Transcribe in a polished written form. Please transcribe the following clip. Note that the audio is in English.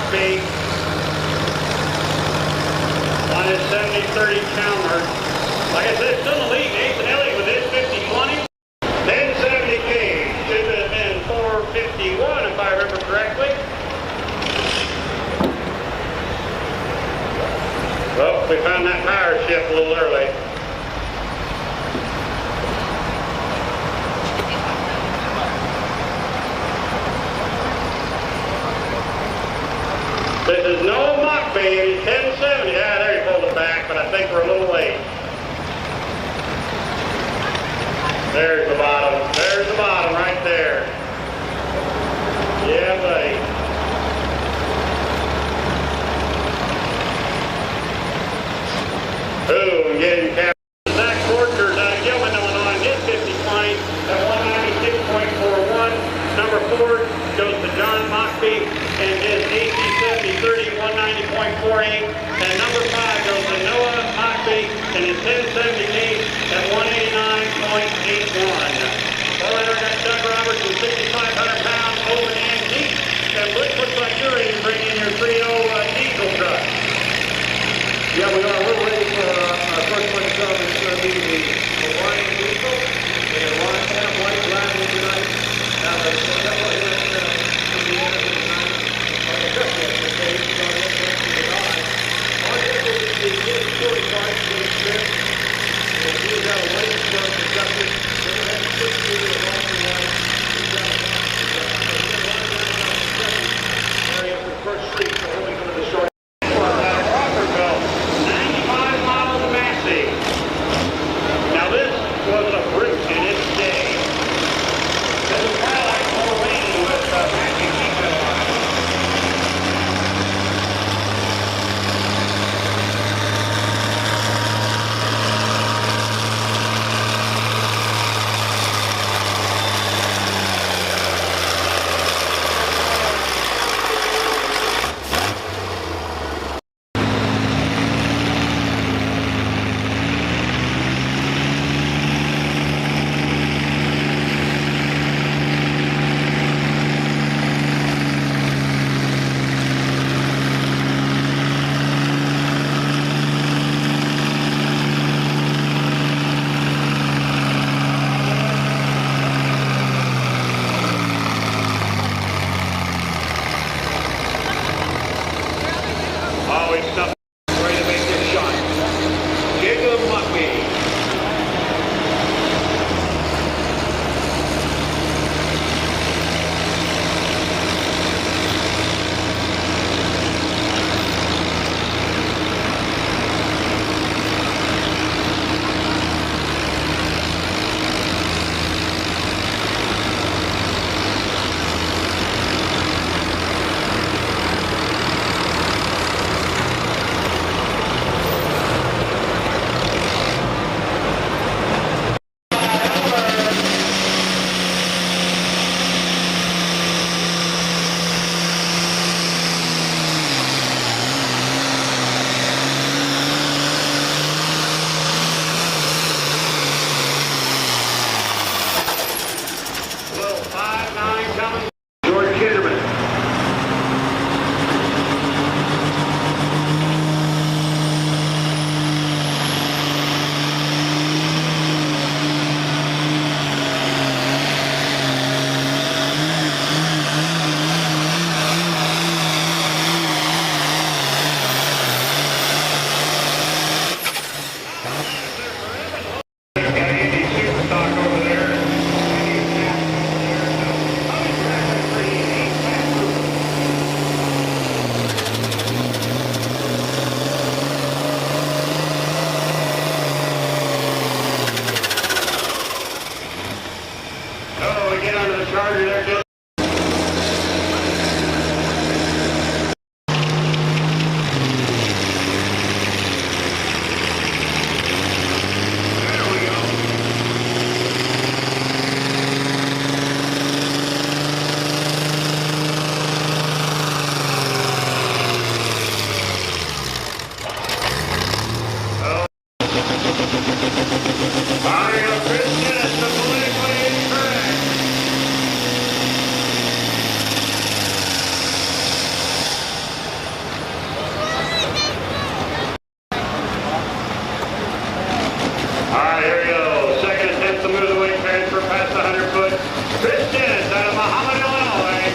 Mockbee on his 70-30 Chalmers. Like I said, still in the lead. Nathan Elliott with his 50-20. 1070 gauge. Should have been 451 if I remember correctly. Well, we found that power shift a little early. This is no Mockbee, 1070. Yeah, there he pulled it back, but I think we're a little late. There's the bottom. There's the bottom right there. Yeah, buddy. Boom, getting captured. Zach Borchers out of Gilman, Illinois, his 50-20 at 196.41. Number 4 goes to John Mockbee and his AC 70-30, 190.48. And number 5 goes to Noah Mockbee and his 1070 gauge at 189.81. Four-letter got Doug Robertson, 6,500 pounds, open and deep. And looks like you're ready to bring in your 3.0 diesel truck. Yeah, we are. We're ready for our first one to come. It's going to be the Ryan Diesel. And the Ryan Camp White driving tonight. Now, the couple of hits from the end of the night are the best ones for Dave. He's on the end of the night. Our diesel is the big 45 to the strip. And he's got a weight for the justice. We're going to have 6 feet of off the line. He's got a box. Area for first street. So we're going to the short. Now this was a brute in its day. This is kind of like Moraine with Matthew Keegan on. Always something ready to make this shot. Jacob Mockbee. Little 5.9 coming. George Kinderman. Oh, we get onto the charger there, just Mario Christian is the politically incorrect. All right, here we go. Second attempt to move the weight transfer past the 100-foot. Chris Dennis out of Muhammad, Illinois.